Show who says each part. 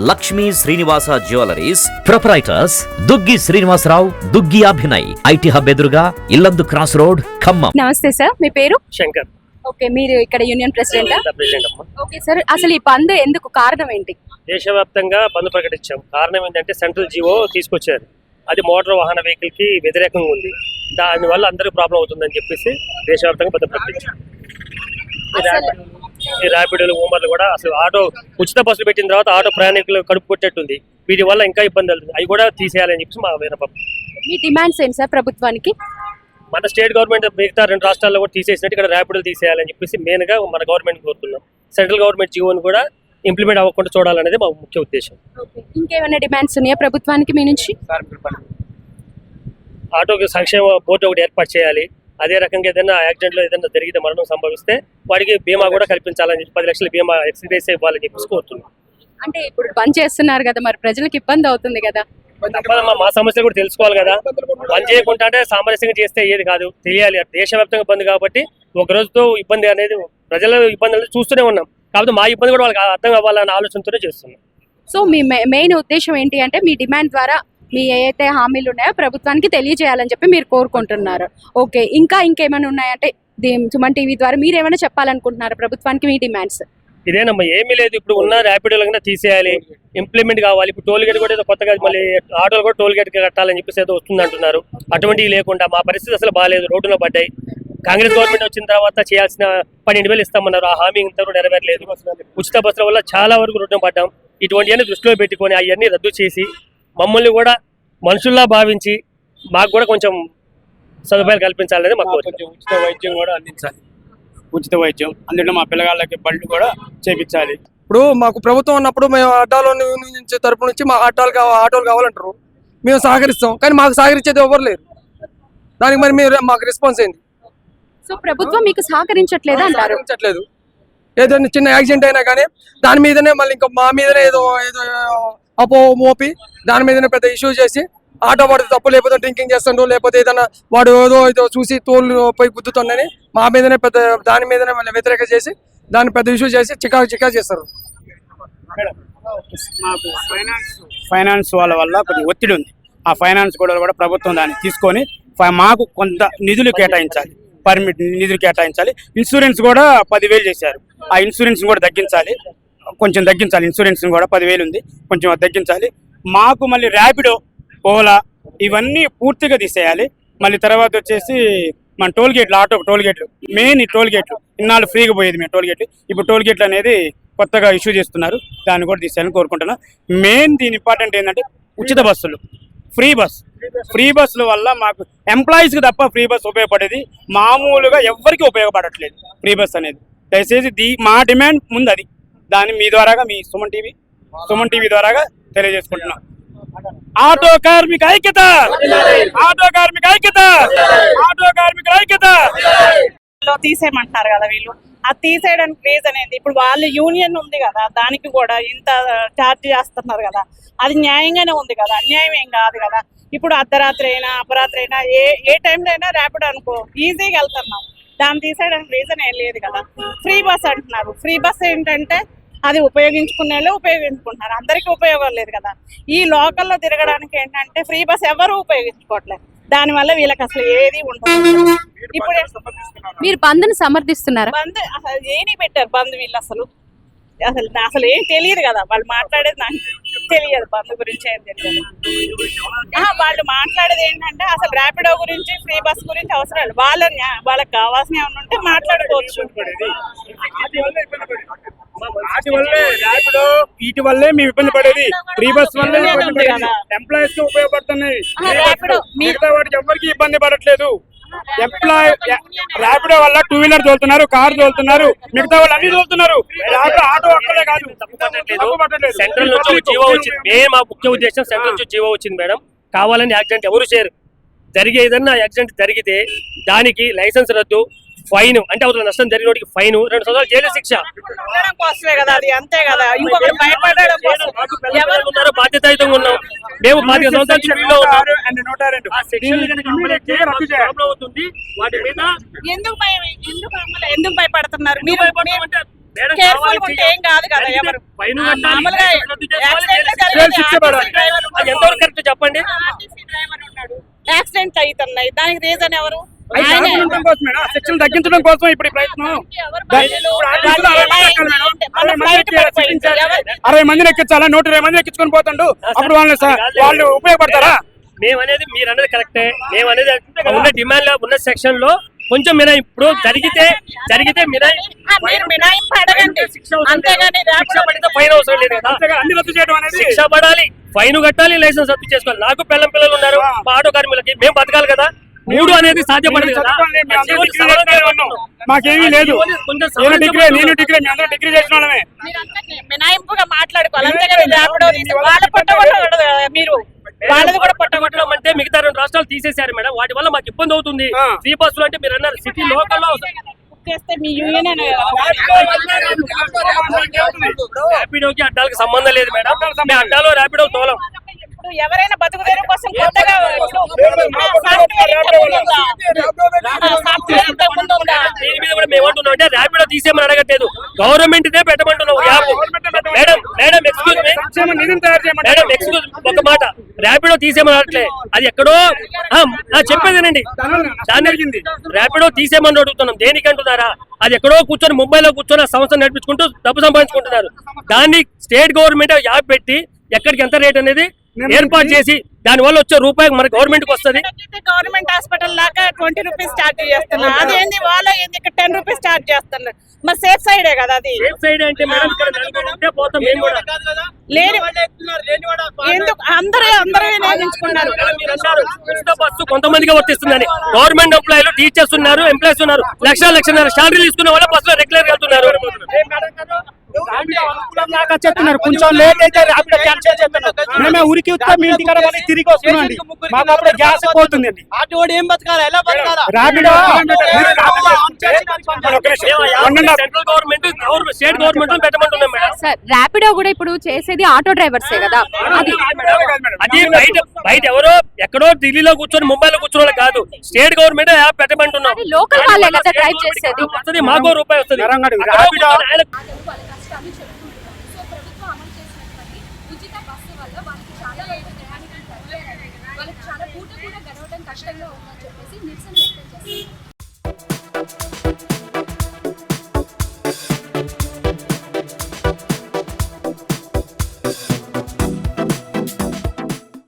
Speaker 1: Lakshmi Srinivasa jewelleries proprietors Duggi Srinivasarao, Duggi Abhinay, IT hub ఎదురుగా Yellandu cross road, Khammam.
Speaker 2: నమస్తే sir, మీ పేరు?
Speaker 3: శంకర్.
Speaker 2: ఓకే, మీరు ఇక్కడ యూనియన్ ప్రెసిడెంటా?
Speaker 3: ప్రెసిడెంట్ అమ్మా.
Speaker 2: ఓకే సార్, అసలు ఈ బంద్ ఎందుకు, కారణం ఏంటి?
Speaker 3: దేశవ్యాప్తంగా బంద్ ప్రకటించాం. కారణం ఏంటంటే సెంట్రల్ జీవో తీసుకొచ్చారు, అది మోటార్ వాహన వెహికల్ కి వ్యతిరేకంగా ఉంది. దానివల్ల అందరికీ ప్రాబ్లం అవుతుందని చెప్పేసి దేశవ్యాప్తంగా బంద్ ప్రకటించాం. ఈ ర్యాపిడోలు, ఊబర్లు కూడా అసలు ఆటో ఉచిత బస్సులు పెట్టిన తర్వాత ఆటో ప్రయాణికులు కడుపు కొట్టేట్టుంది. వీటి వల్ల ఇంకా ఇబ్బంది అవుతుంది. అవి కూడా తీసేయాలని చెప్పి మా విన్నపం.
Speaker 2: మీ డిమాండ్స్ ఏంటి సార్ ప్రభుత్వానికి?
Speaker 3: మన స్టేట్ గవర్నమెంట్ మిగతా 2 రాష్ట్రాల్లో కూడా తీసేసినట్టు ఇక్కడ ర్యాపిడోలు తీసేయాలని చెప్పేసి మెయిన్ గా మన గవర్నమెంట్ కోరుతున్నాం. సెంట్రల్ గవర్నమెంట్ జీవోని కూడా ఇంప్లిమెంట్ అవ్వకుండా చూడాలనేది మా ముఖ్య ఉద్దేశం.
Speaker 2: ఇంకేమైనా డిమాండ్స్ ఉన్నాయా ప్రభుత్వానికి మీ నుంచి?
Speaker 3: ఆటోకి సంక్షేమ బోర్డు ఒకటి ఏర్పాటు చేయాలి. అదే రకంగా ఏదైనా యాక్సిడెంట్ లో ఏదైనా జరిగితే, మరణం సంభవిస్తే వాడికి బీమా కూడా కల్పించాలని, 10 లక్షల బీమా ఎక్స్గ్రేస్ ఇవ్వాలని చెప్పేసి కోరుతున్నాం.
Speaker 2: అంటే ఇప్పుడు బంద్ చేస్తున్నారు కదా, మరి ప్రజలకు ఇబ్బంది అవుతుంది కదా?
Speaker 3: మా సమస్యలు కూడా తెలుసుకోవాలి కదా. బంద్ చేయకుండా అంటే సామరస్యంగా చేస్తే ఏది కాదు, తెలియాలి. దేశవ్యాప్తంగా బంద్ కాబట్టి ఒక రోజుతో ఇబ్బంది అనేది ప్రజల ఇబ్బందులు చూస్తూనే ఉన్నాం. కాబట్టి మా ఇబ్బంది కూడా వాళ్ళకి అర్థం అవ్వాలన్న ఆలోచనతోనే చేస్తున్నాం.
Speaker 2: సో మీ మెయిన్ ఉద్దేశం ఏంటి అంటే, మీ డిమాండ్ ద్వారా మీ ఏదైతే హామీలు ఉన్నాయో ప్రభుత్వానికి తెలియజేయాలని చెప్పి మీరు కోరుకుంటున్నారు. ఓకే, ఇంకేమైనా ఉన్నాయంటే సుమన్ టీవీ ద్వారా మీరు ఏమైనా చెప్పాలనుకుంటున్నారు ప్రభుత్వానికి మీ డిమాండ్స్?
Speaker 3: ఇదేనమ్మా, ఏమీ లేదు. ఇప్పుడు ఉన్న ర్యాపిడోలు తీసేయాలి, ఇంప్లిమెంట్ కావాలి. ఇప్పుడు టోల్ గేట్ కూడా ఏదో కొత్తగా మళ్ళీ ఆటోలు కూడా టోల్ గేట్ కట్టాలని చెప్పేసి ఏదో వస్తుంది అంటున్నారు. అటువంటివి లేకుండా మా పరిస్థితి అసలు బాగాలేదు, రోడ్డులో పడ్డాయి. కాంగ్రెస్ గవర్నమెంట్ వచ్చిన తర్వాత చేయాల్సిన 12,000 ఇస్తామన్నారు, ఆ హామీ ఇంతవరకు నెరవేరలేదు. ఉచిత బస్సుల వల్ల చాలా వరకు రోడ్డున పడ్డాం. ఇటువంటివన్నీ దృష్టిలో పెట్టుకొని అవన్నీ రద్దు చేసి మమ్మల్ని కూడా మనుషుల్లా భావించి మాకు కూడా కొంచెం సదుపాయాలు కల్పించాలనేది మాకు కోరిక.
Speaker 4: ఉచిత వైద్యం కూడా అందించాలి. ఉచిత వైద్యం అందులో మా పిల్లగాళ్ళకి బళ్ళు కూడా చేపించాలి.
Speaker 5: ఇప్పుడు మాకు ప్రభుత్వం ఉన్నప్పుడు మేము ఆటోల నుంచి తరపు నుంచి మా ఆటోలు కావాలంటారు, మేము సహకరిస్తాం. కానీ మాకు సహకరించేది ఎవరు లేరు. దానికి మరి మీరు మాకు రెస్పాన్స్ ఏంటి?
Speaker 2: సో ప్రభుత్వం మీకు సహకరించట్లేదు అంటారు?
Speaker 5: సహకరించట్లేదు. ఏదైనా చిన్న యాక్సిడెంట్ అయినా కానీ దాని మీదనే మళ్ళీ ఇంకా మా మీదనే ఏదో అపో మోపి దాని మీదనే పెద్ద ఇష్యూ చేసి, ఆటో వాడు తప్పు లేకపోతే డ్రింకింగ్ చేస్తుండ్రు, లేకపోతే ఏదైనా వాడు ఏదో చూసి తోలు పోయి గుద్దుతుండని మా మీదనే పెద్ద దాని మీదనే మళ్ళీ వ్యతిరేక చేసి దాన్ని పెద్ద ఇష్యూ చేసి చికా చేస్తారు.
Speaker 4: మాకు ఫైనాన్స్ వాళ్ళ వల్ల కొద్దిగా ఒత్తిడి ఉంది. ఆ ఫైనాన్స్ కూడా ప్రభుత్వం దాన్ని తీసుకొని మాకు కొంత నిధులు కేటాయించాలి, పర్మిట్ నిధులు కేటాయించాలి. ఇన్సూరెన్స్ కూడా 10,000 చేశారు. ఆ ఇన్సూరెన్స్ కూడా కొంచెం తగ్గించాలి. ఇన్సూరెన్స్ కూడా 10,000 ఉంది, కొంచెం తగ్గించాలి. మాకు మళ్ళీ ర్యాపిడో, ఓలా ఇవన్నీ పూర్తిగా తీసేయాలి. మళ్ళీ తర్వాత వచ్చేసి మన టోల్ గేట్లు, ఆటో టోల్ గేట్లు, మెయిన్ ఈ టోల్ గేట్లు ఇన్నాళ్ళు ఫ్రీగా పోయేది మేము టోల్ గేట్లు. ఇప్పుడు టోల్ గేట్లు అనేది కొత్తగా ఇష్యూ చేస్తున్నారు, దాన్ని కూడా తీసేయాలని కోరుకుంటున్నాం. మెయిన్ దీని ఇంపార్టెంట్ ఏంటంటే ఉచిత బస్సులు, ఫ్రీ బస్సుల వల్ల మాకు ఎంప్లాయీస్కి తప్ప ఫ్రీ బస్ ఉపయోగపడేది, మామూలుగా ఎవరికి ఉపయోగపడట్లేదు ఫ్రీ బస్ అనేది. దయచేసి మా డిమాండ్ ముందు అది, దాన్ని మీ ద్వారాగా, మీ సుమన్ టీవీ ద్వారాగా తెలియజేసుకుంటున్నాం. ఆటో కార్మిక ఐక్యత, ఆటో కార్మిక ఐక్యత, ఆటో కార్మిక ఐక్యత.
Speaker 6: తీసేయమంటున్నారు కదా వీళ్ళు, అది తీసేయడానికి రీజన్ ఏంటి? ఇప్పుడు వాళ్ళు యూనియన్ ఉంది కదా, దానికి కూడా ఇంత ఛార్జ్ చేస్తున్నారు కదా, అది న్యాయంగానే ఉంది కదా, అన్యాయం ఏం కాదు కదా. ఇప్పుడు అర్ధరాత్రి అయినా అపరాత్రి అయినా ఏ టైంలో అయినా ర్యాపిడ్ అనుకో ఈజీగా వెళ్తున్నాం, దాన్ని తీసేయడానికి రీజన్ ఏం లేదు కదా. ఫ్రీ బస్ అంటున్నారు, ఫ్రీ బస్ ఏంటంటే అది ఉపయోగించుకునే వాళ్ళు ఉపయోగించుకుంటున్నారు, అందరికీ ఉపయోగం లేదు కదా. ఈ లోకల్లో తిరగడానికి ఏంటంటే ఫ్రీ బస్ ఎవరు ఉపయోగించుకోవట్లేదు, దానివల్ల వీళ్ళకి అసలు ఏది ఉండదు. ఇప్పుడు
Speaker 2: మీరు బంద్ని సమర్థిస్తున్నారా?
Speaker 6: బంద్ అసలు ఏని పెట్టారు బంద్ వీళ్ళు, అసలు ఏం తెలియదు కదా, వాళ్ళు మాట్లాడేది నాకు తెలియదు, బంద్ గురించి ఏం తెలియదు. వాళ్ళు మాట్లాడేది ఏంటంటే అసలు ర్యాపిడో గురించి, ఫ్రీ బస్ గురించి అవసరం లేదు. వాళ్ళకి కావాల్సిన ఏమన్నా ఉంటే మాట్లాడుకోవచ్చు.
Speaker 4: వాటి వల్లే ర్యాపిడో, వీటి వల్లే మేము ఇబ్బంది పడేది. ఫ్రీ బస్ వల్లే ఎంప్లాయీస్ కి ఉపయోగపడుతున్నాయి, మిగతా వాటికి ఎవరికి ఇబ్బంది పడట్లేదు. ర్యాపిడో వల్ల 2 వీలర్ తోలుతున్నారు, కార్ తోలుతున్నారు, మిగతా వాళ్ళు అన్ని తోలుతున్నారు. ఆటో ఒక్కలే కాదు.
Speaker 3: సెంట్రల్ నుంచి జీవో వచ్చింది, మా ముఖ్య ఉద్దేశం సెంట్రల్ నుంచి జీవో వచ్చింది మేడం. కావాలని యాక్సిడెంట్ ఎవరు చేయరు. ఏదన్నా యాక్సిడెంట్ జరిగితే దానికి లైసెన్స్ రద్దు, ఫైన్, అంటే అవతల నష్టం జరిగిన వాడికి ఫైన్, 2 సంవత్సరాలు జైలు శిక్ష.
Speaker 6: కోసమే కదా అది, అంతే కదా. ఇంకొకటి భయపడడం కోసం
Speaker 3: ఎవరు ఉన్నారో బాధ్యతాయుతంగా ఉన్నాం మేము. 25 సంవత్సరాల ఫీల్డ్లో ఉన్నాం.
Speaker 6: ఎందుకు భయపడుతున్నారు? మీరు కేర్ఫుల్ ఉంటే ఏం కాదు కదా. ఎవరు మామూలుగా
Speaker 4: శిక్ష పడాలి.
Speaker 3: అది ఎంతవరకు కరెక్ట్ చెప్పండి.
Speaker 6: యాక్సిడెంట్ అవుతున్నాయి, దానికి రీజన్ ఎవరు?
Speaker 4: అవి
Speaker 6: ఆయనే.
Speaker 4: తగ్గించడం కోసమేనా? శిక్షలు తగ్గించడం కోసం ఇప్పుడు ఈ ప్రయత్నం.
Speaker 6: ఎవరు
Speaker 4: దాన్ని
Speaker 6: బయలు?
Speaker 4: ఇప్పుడు
Speaker 6: వాళ్ళు
Speaker 4: ఆర్టీసీలో
Speaker 6: ఎలా
Speaker 4: 60 మంది
Speaker 6: ఫ్లైట్
Speaker 4: ఎక్కించాలా?
Speaker 6: పడిపోయింది. ఎవరు?
Speaker 4: 60 మందిని ఎక్కించాలా? 120 మందిని ఎక్కించుకొని పోతాడు. అప్పుడు వాళ్ళు ఉపయోగపడతారా?
Speaker 3: మేము అనేది మీరు అనేది కరెక్టే. మేము అనేది ఉన్న డిమాండ్ లో ఉన్న సెక్షన్ లో కొంచెం మినహాయింపు ఇప్పుడు జరిగితే
Speaker 6: మీరు మినహాయింపు అడగండి, అంతేగాని
Speaker 3: శిక్ష పడితే ఫైన్ అవసరం లేదు కదా.
Speaker 4: అంతేగా అన్ని రద్దు చేయడం అనేది
Speaker 3: శిక్ష పడాలి, ఫైన్ కట్టాలి, లైసెన్స్ రద్దు చేసుకోవాలి. నాకు పిల్లలు ఉన్నారు, మా ఆటో కార్మికులకి మేము బతకాలి కదా. 3 అనేది సాధ్యపడదు కదా.
Speaker 4: మాకేమీ లేదు.
Speaker 3: కొంచెం
Speaker 4: నేను డిగ్రీ మీ అందరూ డిగ్రీ చేసిన వాళ్ళమే.
Speaker 6: మీరంతా మినహాయింపుగా మాట్లాడుకోవాలి, అంతేగాని ర్యాపిడో తీసి వాళ్ళ పొట్టగొట్టకూడదు కదా మీరు. వాళ్ళది కూడా
Speaker 3: కొట్టగొట్టడం అంటే మిగతా 2 రాష్ట్రాలు తీసేశారు మేడం. వాటి వల్ల మాకు ఇబ్బంది అవుతుంది. ఫ్రీ బస్సులు అంటే మీరు అన్నారు సిటీ లోకల్ లో
Speaker 6: చేస్తే మీ యూనియన్
Speaker 3: ర్యాపిడోకి అడ్డాలకు సంబంధం లేదు మేడం. మీ అడ్డాలో ర్యాపిడో తోలం.
Speaker 6: ఇప్పుడు ఎవరైనా బతుకు తెరువు కోసం కొత్తగా సాఫ్ట్వేర్ ఇంతకుముందు ఉందా?
Speaker 3: దీని మీద కూడా మేము ఏమంటున్నాం అంటే ర్యాపిడో తీసేయమని అడగట్లేదు, గవర్నమెంట్ దే పెట్టమంటున్నాం యాప్. మేడం ఎక్స్క్యూజ్ మీ
Speaker 4: సంక్షేమ నిధిని తయారు చేయమంటే
Speaker 3: మేడం ఎక్స్క్యూజ్ ఒక మాట, ర్యాపిడో తీసేయమని అడగట్లే, అది ఎక్కడో చెప్పేదేనండి.
Speaker 4: జరిగింది.
Speaker 3: ర్యాపిడో తీసేయమని అడుగుతున్నాం. దేనికి అంటున్నారా? అది ఎక్కడో కూర్చొని ముంబైలో కూర్చొని ఆ సంస్థ నడిపించుకుంటూ డబ్బు సంపాదించుకుంటున్నారు. దాన్ని స్టేట్ గవర్నమెంట్ యాప్ పెట్టి ఎక్కడికి ఎంత రేట్ అనేది ఏర్పాటు చేసి దాని వల్ల వచ్చే రూపాయి మన గవర్నమెంట్ కి వస్తుంది.
Speaker 6: గవర్నమెంట్ హాస్పిటల్ లాగా 20 రూపీస్ చార్జ్ చేస్తున్నారు. అదేంది వాళ్ళ ఏంది ఇక్కడ 10 రూపీస్ చార్జ్ చేస్తున్నారు. మరి సేఫ్ సైడే కదా అది.
Speaker 3: సేఫ్ సైడ్ అంటే మేడం ఇక్కడ నలుగురు ఉంటే పోతాం మేము కూడా.
Speaker 6: లేని ఎందుకు అందరూ వినియోగించుకున్నారు.
Speaker 3: మేడం మీరు అన్నారు ఉచిత బస్సు కొంతమందికి వర్తిస్తుందని. గవర్నమెంట్ ఎంప్లాయీలు టీచర్స్ ఉన్నారు, ఎంప్లాయీస్ ఉన్నారు, లక్షన్నర శాలరీ తీసుకున్న వాళ్ళు బస్సులో రెగ్యులర్ వెళ్తున్నారు.
Speaker 4: చెప్తున్నారు కొంచెం లేట్ అయితే ర్యాపిడో క్యాన్సిల్ చేస్తున్నారు. మేమే ఉరికి వస్తే మీ ఇంటికాడ మళ్ళీ తిరిగి వస్తున్నాండి. మాకు అప్పుడు గ్యాస్ పోతుందండి. Rapido
Speaker 3: central government state government పెట్టమంటున్నాం మేడం.
Speaker 2: సార్ ర్యాపిడో కూడా ఇప్పుడు చేసేది ఆటో డ్రైవర్సే కదా.
Speaker 3: అది బయట ఎవరో ఎక్కడో ఢిల్లీలో కూర్చొని ముంబైలో కూర్చొని కాదు, స్టేట్ గవర్నమెంట్ యాప్ పెట్టమంటున్నాం.
Speaker 2: లోకల్ వాళ్ళే కదా డ్రైవ్ చేసేది.
Speaker 3: వస్తుంది, మాకో రూపాయి వస్తుంది.
Speaker 4: ర్యాపిడో
Speaker 7: కష్టాన్ని చెప్పుకుంటున్నాం. సో ప్రభుత్వం అమలు చేసినటువంటి ఉచిత బస్సు వల్ల వాళ్ళకి చాలా ప్రయాణికులు తగ్గారని, వాళ్ళకి చాలా పూట కూడా గడవడం కష్టంగా ఉందని చెప్పేసి నిరసన వ్యక్తం చేస్తున్నారు.